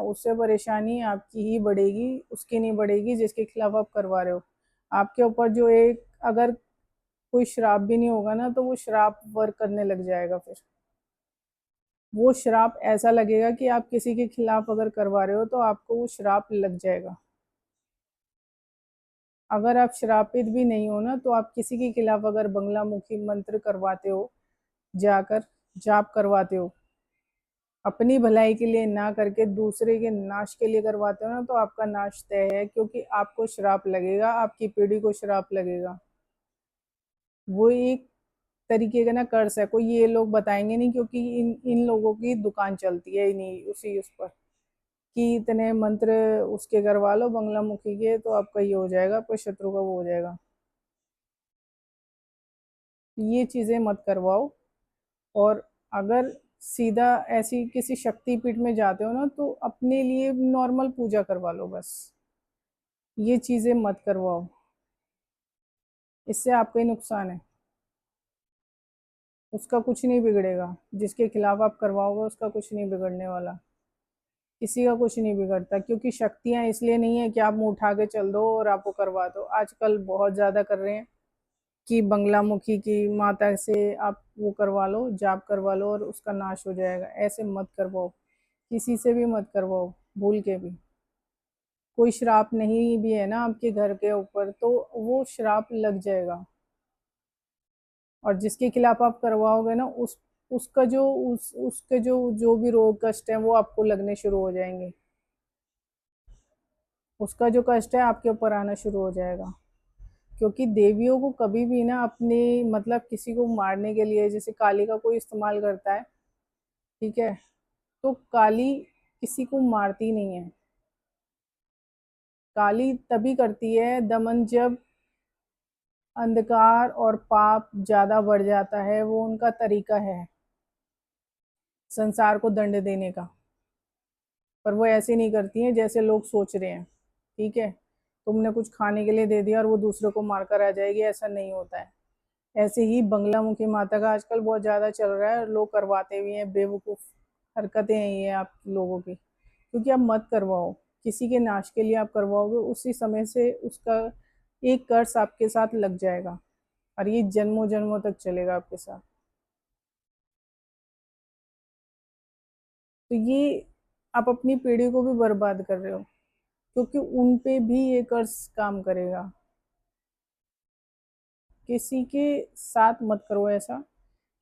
उससे परेशानी आपकी ही बढ़ेगी, उसकी नहीं बढ़ेगी जिसके खिलाफ आप करवा रहे हो। आपके ऊपर जो एक अगर कोई श्राप भी नहीं होगा ना, तो वो श्राप वर्क करने लग जाएगा। फिर वो श्राप ऐसा लगेगा कि आप किसी के खिलाफ अगर करवा रहे हो तो आपको वो श्राप लग जाएगा। अगर आप श्रापित भी नहीं हो ना, तो आप किसी के खिलाफ अगर बंगला मुखी मंत्र करवाते हो, जाकर जाप करवाते हो, अपनी भलाई के लिए ना करके दूसरे के नाश के लिए करवाते हो ना, तो आपका नाश तय है, क्योंकि आपको श्राप लगेगा, आपकी पीढ़ी को श्राप लगेगा। वो एक तरीके का ना कर्ज है, कोई ये लोग बताएंगे नहीं, क्योंकि इन इन लोगों की दुकान चलती है नहीं उसी उस पर कि इतने मंत्र उसके करवा लो बंगला मुखी के, तो आपका ये हो जाएगा, आपका शत्रु का वो हो जाएगा। ये चीजें मत करवाओ। और अगर सीधा ऐसी किसी शक्तिपीठ में जाते हो ना, तो अपने लिए नॉर्मल पूजा करवा लो बस। ये चीजें मत करवाओ, इससे आपका ही नुकसान है। उसका कुछ नहीं बिगड़ेगा, जिसके खिलाफ आप करवाओगे उसका कुछ नहीं बिगड़ने वाला। किसी का कुछ नहीं बिगड़ता, क्योंकि शक्तियां इसलिए नहीं है कि आप मुंह उठा के चल दो और आपको करवा दो। आजकल बहुत ज्यादा कर रहे हैं कि बंगला मुखी की माता से आप वो करवा लो, जाप करवा लो और उसका नाश हो जाएगा। ऐसे मत करवाओ, किसी से भी मत करवाओ, भूल के भी। कोई श्राप नहीं भी है ना आपके घर के ऊपर, तो वो श्राप लग जाएगा। और जिसके खिलाफ आप करवाओगे ना, उसका जो उसके जो भी रोग कष्ट है वो आपको लगने शुरू हो जाएंगे। उसका जो कष्ट है आपके ऊपर आना शुरू हो जाएगा। क्योंकि देवियों को कभी भी ना अपने मतलब किसी को मारने के लिए, जैसे काली का कोई इस्तेमाल करता है, ठीक है, तो काली किसी को मारती नहीं है। काली तभी करती है दमन जब अंधकार और पाप ज्यादा बढ़ जाता है। वो उनका तरीका है संसार को दंड देने का। पर वो ऐसे नहीं करती हैं जैसे लोग सोच रहे हैं, ठीक है। तुमने कुछ खाने के लिए दे दिया और वो दूसरे को मारकर आ जाएगी, ऐसा नहीं होता है। ऐसे ही बंगला मुखी माता का आजकल बहुत ज्यादा चल रहा है, लोग करवाते भी हैं। बेवकूफ हरकतें हैं ये आप लोगों की। क्योंकि आप मत करवाओ, किसी के नाश के लिए आप करवाओगे, उसी समय से उसका एक कर्ज आपके साथ लग जाएगा, और ये जन्मों जन्मों तक चलेगा आपके साथ। तो ये आप अपनी पीढ़ी को भी बर्बाद कर रहे हो, क्योंकि उन पे भी ये कर्ज काम करेगा। किसी के साथ मत करो ऐसा,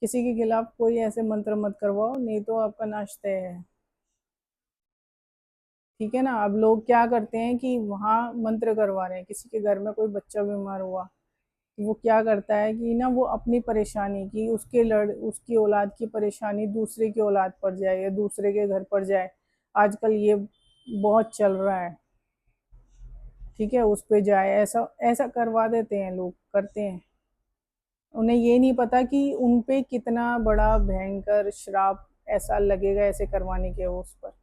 किसी के खिलाफ कोई ऐसे मंत्र मत करवाओ, नहीं तो आपका नाश तय है। ठीक है ना। अब लोग क्या करते हैं कि वहां मंत्र करवा रहे हैं, किसी के घर में कोई बच्चा बीमार हुआ, तो वो क्या करता है कि ना वो अपनी परेशानी की उसकी औलाद की परेशानी दूसरे की औलाद पर जाए या दूसरे के घर पर जाए। आजकल ये बहुत चल रहा है, ठीक है, उस पे जाए, ऐसा ऐसा करवा देते हैं, लोग करते हैं। उन्हें ये नहीं पता कि उन पे कितना बड़ा भयंकर श्राप ऐसा लगेगा ऐसे करवाने के उस पर।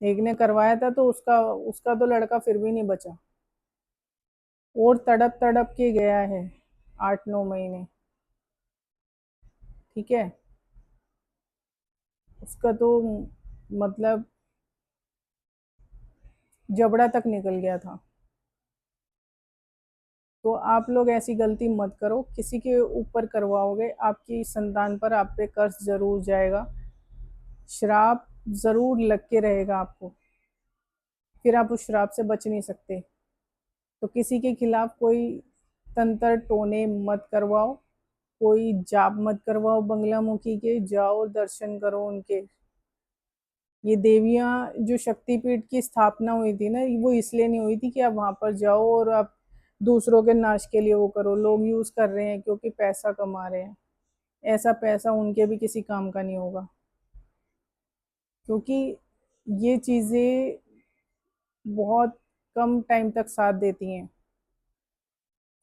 एक ने करवाया था तो उसका उसका तो लड़का फिर भी नहीं बचा, और तड़प तड़प के गया है 8-9 महीने, ठीक है। उसका तो मतलब जबड़ा तक निकल गया था। तो आप लोग ऐसी गलती मत करो, किसी के ऊपर करवाओगे आपकी संतान पर आप पे कर्ज जरूर जाएगा, श्राप जरूर लग के रहेगा आपको। फिर आप उस श्राप से बच नहीं सकते। तो किसी के खिलाफ कोई तंत्र टोने मत करवाओ, कोई जाप मत करवाओ बंगला मुखी के, जाओ दर्शन करो उनके। ये देवियां जो शक्तिपीठ की स्थापना हुई थी ना, वो इसलिए नहीं हुई थी कि आप वहां पर जाओ और आप दूसरों के नाश के लिए वो करो। लोग यूज कर रहे हैं क्योंकि पैसा कमा रहे हैं। ऐसा पैसा उनके भी किसी काम का नहीं होगा, क्योंकि ये चीजें बहुत कम टाइम तक साथ देती हैं।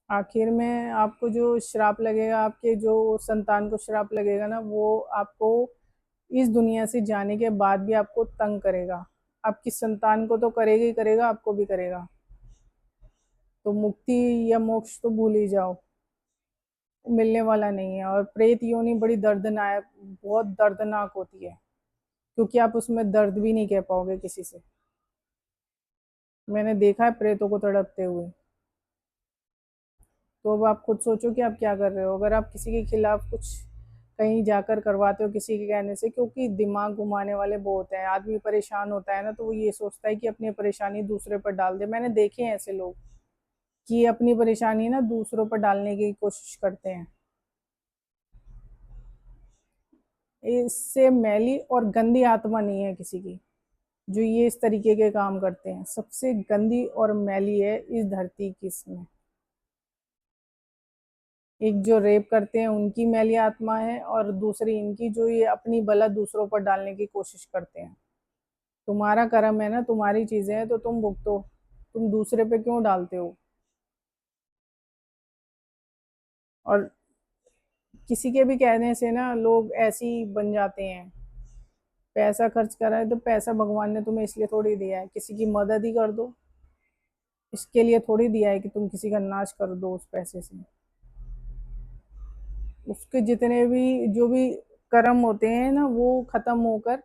आखिर में आपको जो श्राप लगेगा, आपके जो संतान को श्राप लगेगा ना, वो आपको इस दुनिया से जाने के बाद भी आपको तंग करेगा। आपकी संतान को तो करेगा ही करेगा, आपको भी करेगा। तो मुक्ति या मोक्ष तो भूल ही जाओ, मिलने वाला नहीं है। और प्रेत योनि बड़ी दर्दनाक, बहुत दर्दनाक होती है। क्योंकि आप उसमें दर्द भी नहीं कह पाओगे किसी से। मैंने देखा है प्रेतों को तड़पते हुए। तो अब आप खुद सोचो कि आप क्या कर रहे हो अगर आप किसी के खिलाफ कुछ कहीं जाकर करवाते हो किसी के कहने से, क्योंकि दिमाग घुमाने वाले बहुत हैं। आदमी परेशान होता है ना, तो वो ये सोचता है कि अपनी परेशानी दूसरे पर डाल दे। मैंने देखे हैं ऐसे लोग कि अपनी परेशानी ना दूसरों पर डालने की कोशिश करते हैं। इससे मैली और गंदी आत्मा नहीं है किसी की जो ये इस तरीके के काम करते हैं। सबसे गंदी और मैली है इस धरती की इसमें। एक जो रेप करते हैं उनकी मैली आत्मा है, और दूसरी इनकी जो ये अपनी बला दूसरों पर डालने की कोशिश करते हैं। तुम्हारा कर्म है ना, तुम्हारी चीजें हैं तो तुम भुगतो। तुम दूसरे पे क्यों डालते हो? और किसी के भी कहने से ना लोग ऐसे ही बन जाते हैं। पैसा खर्च करा है तो पैसा भगवान ने तुम्हें इसलिए थोड़ी दिया है किसी की मदद ही कर दो। इसके लिए थोड़ी दिया है कि तुम किसी का नाश कर दो उस पैसे से। उसके जितने भी जो भी कर्म होते हैं ना वो खत्म होकर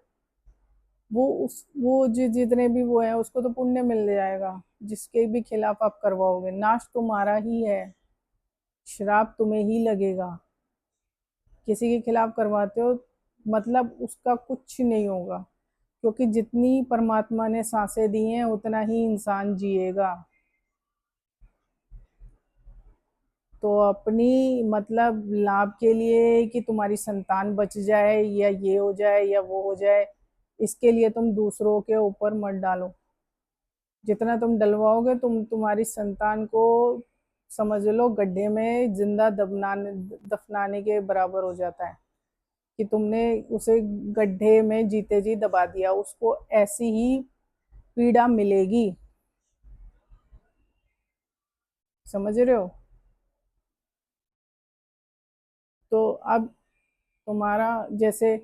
वो जितने भी वो है उसको तो पुण्य मिल जाएगा। जिसके भी खिलाफ आप करवाओगे नाश तुम्हारा ही है। श्राप तुम्हें ही लगेगा। किसी के खिलाफ करवाते हो मतलब उसका कुछ नहीं होगा, क्योंकि जितनी परमात्मा ने सांसें दी हैं उतना ही इंसान जिएगा। तो अपनी मतलब लाभ के लिए कि तुम्हारी संतान बच जाए या ये हो जाए या वो हो जाए, इसके लिए तुम दूसरों के ऊपर मत डालो। जितना तुम डलवाओगे तुम्हारी संतान को समझ लो गड्ढे में जिंदा दफनाने दफनाने के बराबर हो जाता है। कि तुमने उसे गड्ढे में जीते जी दबा दिया, उसको ऐसी ही पीड़ा मिलेगी। समझ रहे हो? तो अब तुम्हारा जैसे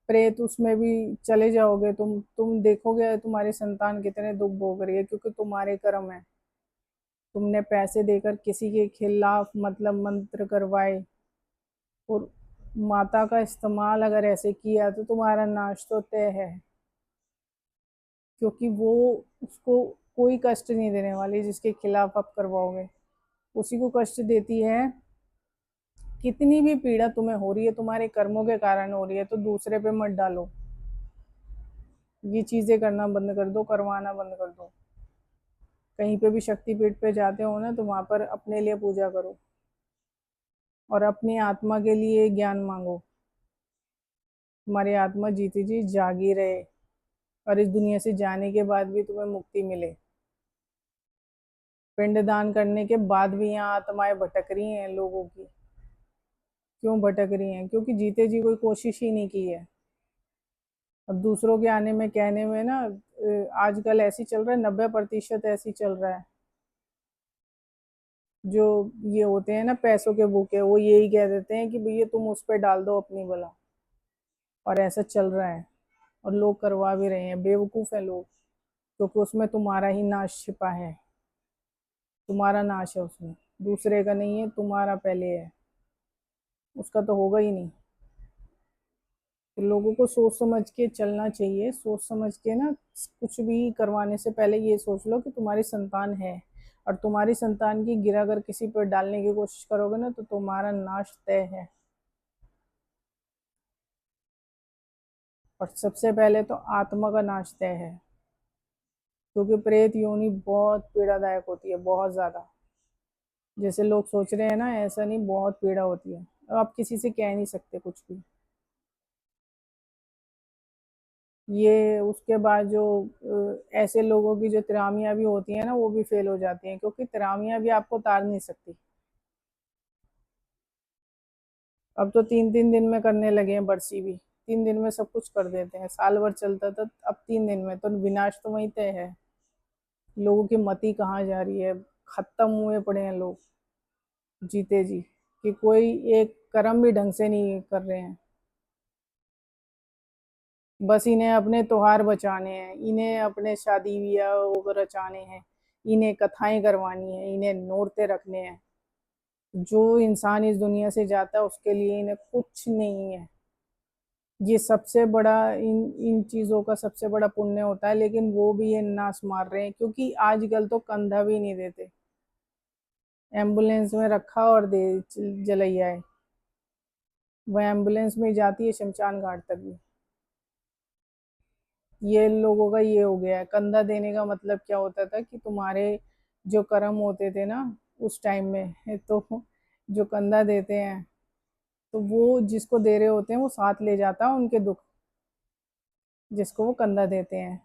प्रेत उसमें भी चले जाओगे, तुम देखोगे तुम्हारी संतान कितने दुख भोग रही है, क्योंकि तुम्हारे कर्म है। तुमने पैसे देकर किसी के खिलाफ मतलब मंत्र करवाए, और माता का इस्तेमाल अगर ऐसे किया तो तुम्हारा नाश तो तय है। क्योंकि वो उसको कोई कष्ट नहीं देने वाली जिसके खिलाफ आप करवाओगे। उसी को कष्ट देती है। कितनी भी पीड़ा तुम्हें हो रही है तुम्हारे कर्मों के कारण हो रही है, तो दूसरे पे मत डालो। ये चीजें करना बंद कर दो, करवाना बंद कर दो। कहीं पे भी शक्तिपीठ पे जाते हो ना तो वहां पर अपने लिए पूजा करो और अपनी आत्मा के लिए ज्ञान मांगो। तुम्हारी आत्मा जीती जी जागी रहे और इस दुनिया से जाने के बाद भी तुम्हें मुक्ति मिले। पिंडदान करने के बाद भी यहाँ आत्माएं भटक रही हैं लोगों की। क्यों भटक रही हैं? क्योंकि जीते जी कोई कोशिश ही नहीं की है। अब दूसरों के आने में कहने में ना आजकल ऐसी चल रहा है, 90% ऐसी चल रहा है। जो ये होते हैं ना पैसों के भूखे, वो यही कह देते हैं कि भैया तुम उस पर डाल दो अपनी बला। और ऐसा चल रहा है और लोग करवा भी रहे हैं। बेवकूफ़ है लोग, क्योंकि उसमें तुम्हारा ही नाश छिपा है। तुम्हारा नाश है उसमें, दूसरे का नहीं है, तुम्हारा पहले है। उसका तो होगा ही नहीं। तो लोगों को सोच समझ के चलना चाहिए। सोच समझ के ना कुछ भी करवाने से पहले ये सोच लो कि तुम्हारी संतान है, और तुम्हारी संतान की गिरा अगर किसी पर डालने की कोशिश करोगे ना तो तुम्हारा नाश तय है। और सबसे पहले तो आत्मा का नाश तय है, क्योंकि प्रेत योनि बहुत पीड़ादायक होती है, बहुत ज़्यादा। जैसे लोग सोच रहे हैं ना, ऐसा नहीं, बहुत पीड़ा होती है। अब आप किसी से कह नहीं सकते कुछ भी। ये उसके बाद जो ऐसे लोगों की जो तिरामियाँ भी होती हैं ना वो भी फेल हो जाती हैं, क्योंकि तिरामियाँ भी आपको तार नहीं सकती। अब तो 3-3 दिन में करने लगे हैं बरसी भी। 3 दिन में सब कुछ कर देते हैं। साल भर चलता था, अब 3 दिन में। तो विनाश तो वहीं तय है। लोगों की मति कहाँ जा रही है? खत्म हुए पड़े हैं लोग जीते जी, कि कोई एक कर्म भी ढंग से नहीं कर रहे हैं। बस इन्हें अपने त्योहार बचाने हैं, इन्हें अपने शादी ब्याह वो रचाने हैं, इन्हें कथाएं करवानी है, इन्हें नोरते रखने हैं। जो इंसान इस दुनिया से जाता है उसके लिए इन्हें कुछ नहीं है। ये सबसे बड़ा इन इन चीज़ों का सबसे बड़ा पुण्य होता है, लेकिन वो भी ये नाश मार रहे हैं, क्योंकि आजकल तो कंधा भी नहीं देते। एम्बुलेंस में रखा और दे जलैया है। वह एम्बुलेंस में जाती है शमशान घाट तक भी। ये लोगों का ये हो गया है। कंधा देने का मतलब क्या होता था कि तुम्हारे जो कर्म होते थे ना उस टाइम में, तो जो कंधा देते हैं तो वो जिसको दे रहे होते हैं वो साथ ले जाता है उनके दुख, जिसको वो कंधा देते हैं।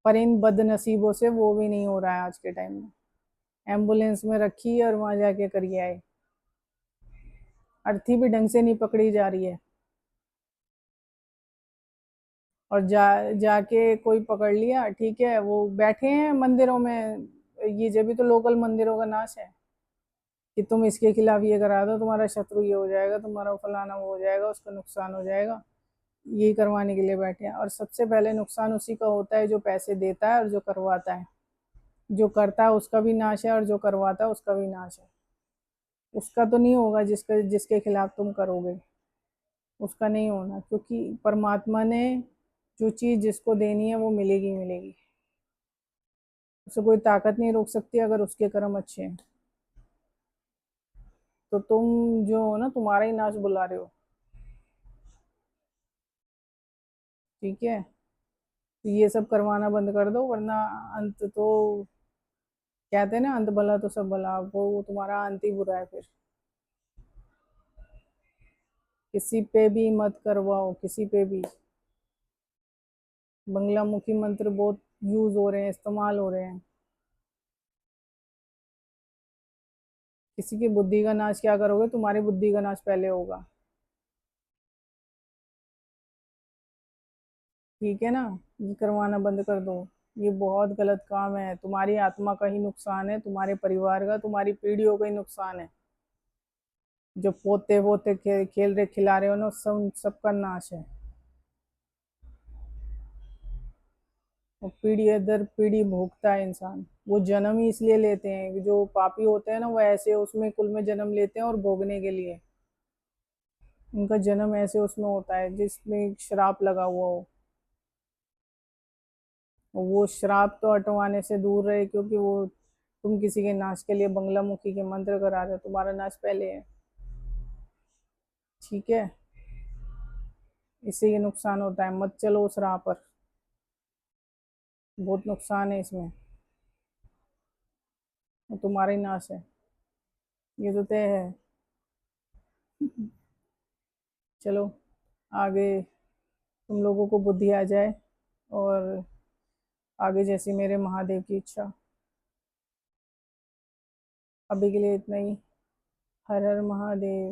पर इन बदनसीबों से वो भी नहीं हो रहा है आज के टाइम में। एम्बुलेंस में रखी और वहां जाके करिए आए। अर्थी भी ढंग से नहीं पकड़ी जा रही है, और जाके कोई पकड़ लिया, ठीक है, वो बैठे हैं मंदिरों में। ये जब भी तो लोकल मंदिरों का नाश है कि तुम इसके खिलाफ ये करा दो, तुम्हारा शत्रु ये हो जाएगा, तुम्हारा फलाना वो हो जाएगा, उसका नुकसान हो जाएगा। ये करवाने के लिए बैठे हैं, और सबसे पहले नुकसान उसी का होता है जो पैसे देता है और जो करवाता है। जो करता है उसका भी नाश है, और जो करवाता है उसका भी नाश है। उसका तो नहीं होगा जिसका जिसके खिलाफ तुम करोगे, उसका नहीं होना, क्योंकि परमात्मा ने जो चीज़ जिसको देनी है वो मिलेगी मिलेगी। उसे कोई ताकत नहीं रोक सकती अगर उसके कर्म अच्छे हैं। तो तुम जो हो ना, तुम्हारा ही नाश बुला रहे हो। ठीक है, तो ये सब करवाना बंद कर दो, वरना अंत तो कहते हैं ना, अंत भला तो सब भला, वो तुम्हारा अंत ही बुरा है फिर। किसी पे भी मत करवाओ, किसी पे भी। बंगला मुखी मंत्र बहुत यूज हो रहे हैं, इस्तेमाल हो रहे हैं। किसी की बुद्धि का नाश क्या करोगे, तुम्हारी बुद्धि का नाश पहले होगा। ठीक है ना, ये करवाना बंद कर दो। ये बहुत गलत काम है, तुम्हारी आत्मा का ही नुकसान है, तुम्हारे परिवार का, तुम्हारी पीढ़ियों का ही नुकसान है। जो पोते पोते खेल रहे खिला रहे हो ना, सब सबका नाश है। और पीढ़ी दर पीढ़ी भोगता है इंसान। वो जन्म ही इसलिए लेते हैं कि जो पापी होते हैं ना, वो ऐसे उसमें कुल में जन्म लेते हैं और भोगने के लिए। उनका जन्म ऐसे उसमें होता है जिसमें श्राप लगा हुआ हो। वो श्राप तो हटवाने से दूर रहे, क्योंकि वो तुम किसी के नाश के लिए बंगला मुखी के मंत्र करा रहे हो, तुम्हारा नाश पहले है। ठीक है, इससे ये नुकसान होता है, मत चलो उस राह पर। बहुत नुकसान है इसमें, वो तुम्हारा ही नाश है। ये तो तय है। चलो, आगे तुम लोगों को बुद्धि आ जाए, और आगे जैसी मेरे महादेव की इच्छा। अभी के लिए इतना ही। हर हर महादेव।